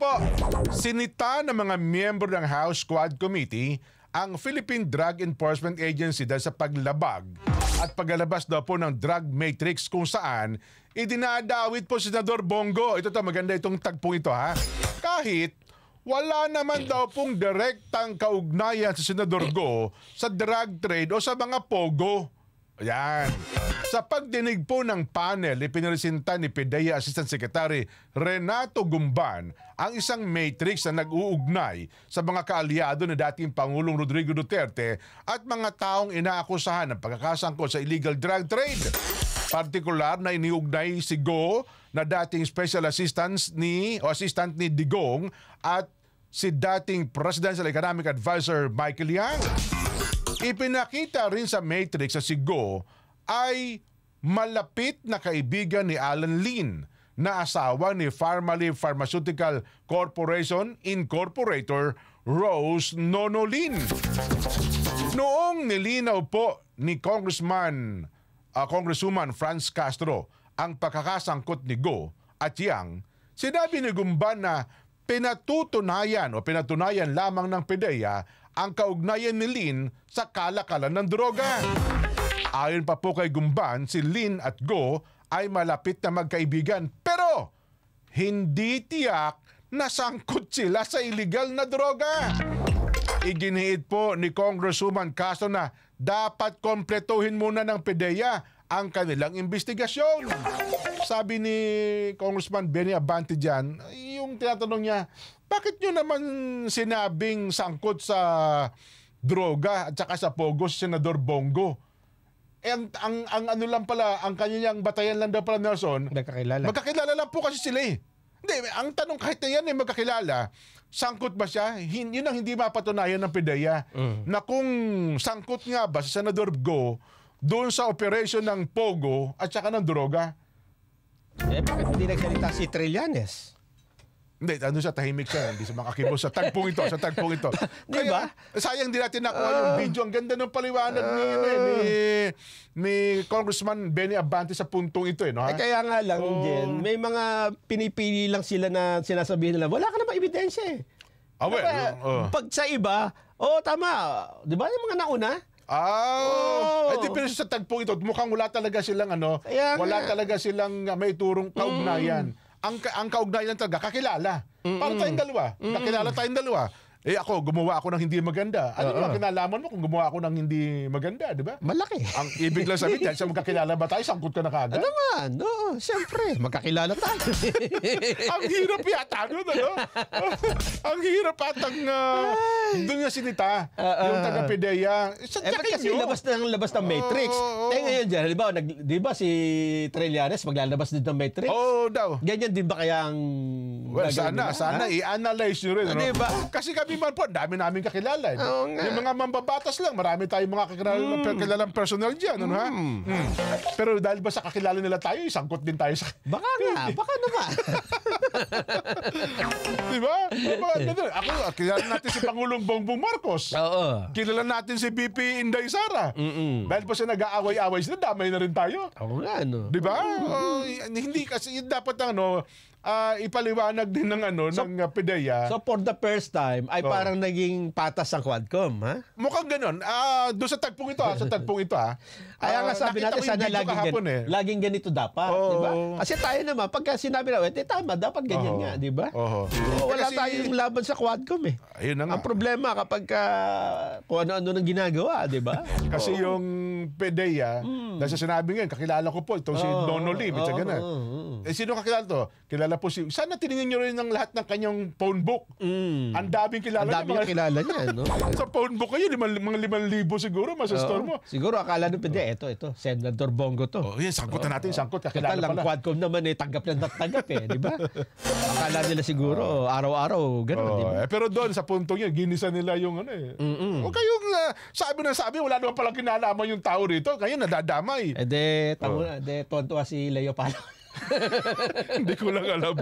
po, sinita ng mga miyembro ng House Quad Committee ang Philippine Drug Enforcement Agency dahil sa paglabag at paglalabas daw po ng drug matrix kung saan idinadawit po si Senador Bongo. Ito maganda itong tagpong ito ha. Kahit wala naman daw pong direktang kaugnayan sa Senador Go sa drug trade o sa mga pogo. Ayan. Sa pagdinig po ng panel, ipinresinta ni PIDEA Assistant Secretary Renato Gumban ang isang matrix na nag-uugnay sa mga kaalyado ni dating Pangulong Rodrigo Duterte at mga taong inaakusahan ng pagkakasangkot sa illegal drug trade. Partikular na iniugnay si Go na dating special assistant ni Digong at si dating Presidential Economic Advisor Michael Yang. Ipinakita rin sa matrix sa si Go ay malapit na kaibigan ni Alan Lin na asawa ni Pharmally Pharmaceutical Corporation Incorporator Rose Nono Lin. Noong nilinaw po ni Congresswoman Franz Castro ang pagkakasangkot ni Go at Yang, sinabi ni Gumban na pinatutunayan lamang ng PIDEA ang kaugnayan ni Lin sa kalakalan ng droga. Ayon pa po kay Gumban, si Lin at Go ay malapit na magkaibigan pero hindi tiyak na sangkot sila sa illegal na droga. Iginiit po ni Congresswoman Castro na dapat kompletuhin muna ng PIDEA ang kanilang investigasyon. Sabi ni Congressman Benny Abante dyan, yung tinatanong niya, bakit nyo naman sinabing sangkot sa droga at saka sa pogo si Senador Bongo? And ang ano lang pala, ang kanyang batayan lang daw pala, Nelson, magkakilala lang po kasi sila eh. Hindi, ang tanong kahit na yan eh magkakilala, sangkot ba siya? Yun ang hindi mapatunayan ng PIDEA. Na kung sangkot nga ba si Senador Go doon sa operation ng pogo at saka ng droga. Eh, bakit hindi nagsalita si Trillanes? Hindi, ano siya, tahimik siya. Hindi siya makakibos sa tagpong ito. Diba? Sayang din natin nakuha yung video. Ang ganda ng paliwanag ni Congressman Benny Abante sa puntong ito. No, kaya nga lang, Jen, may mga pinipili lang sila na sinasabihin nila, wala ka naman ebidensya eh. Pag sa iba, tama. Di ba yung mga nauna? Ay, di pero sa tagpong ito, mukhang wala talaga silang talaga silang may turong kaugnayan. Ang kaugnayan talaga, kakilala. Para tayong dalawa. Kakilala tayong dalawa. Eh ako, gumawa ako ng hindi maganda. Ano yung kinalaman mo kung gumawa ako ng hindi maganda, di ba? Malaki. Ang ibig lang sabihin, dahil sa magkakilala ba tayo, sangkot ka na kagad? Ano man? Oo, siyempre. Magkakilala tayo. Ang hirap yata nun, ano? Ang hirap atang doon nga sinita, yung taga-PIDEA. Ba't kasi labas ng Matrix? Ngayon dyan, di ba si Trillanes maglalabas din ng Matrix? Oo daw. Ganyan din ba kaya ang... Well, sana i-analyze nyo rin. Ano? Diba? Kasi kami man po, dami namin kakilala. Yung mga mambabatas lang, marami tayong mga kakilalang personal dyan. Ano, ha? Pero dahil ba sa kakilala nila tayo, isangkot din tayo sa... Baka nga, baka naman. Diba? Ako, kilala natin si Pangulong Bongbong Marcos. Oo. Kilala natin si BP Inday Sara. Dahil pa siya nag-aaway-aaway sila, damay na rin tayo. Oo nga, ano. Diba? Hindi kasi, yun dapat ipaliwanag din ng ng PIDEA. So for the first time ay parang naging patas ang Quadcom, ha? Mukhang ganoon. Doon sa tagpong ito, Kaya nga sabi natin sana laging ganito dapat, di ba? Kasi tayo naman pagka sinabi na, tama, dapat ganyan nga, di ba? Wala tayong laban sa Quadcom eh. Ayun na nga. Ang problema kapag kung ano-ano nang ginagawa, di ba? Kasi yung PIDEA, dahil sa sinabi ngayon, kakilala ko po itong si Nono Lim, sino kakilala to? Kilala po sana tiningnan nyo rin ng lahat ng kanyang phone book. Ang daming kilala niya. Ang daming kilala niya, no? Sa phone book kayo, mga 5,000 siguro, masastore mo. Siguro akala nung pwede, ito, Senator Bongo to. Yan, sangkutan natin, kakilala pala. Lang Quadcom naman tanggap na tanggap di ba? Akala nila siguro, araw-araw, gano'n, di ba? Pero doon, sa puntong yun, ginisa nila yung o kayong sabi, wala naman palang kinalaman yung tao rito. Kaya nadadamay. Tuwan-tuwa si Leo Palo. Hindi ko lang alam.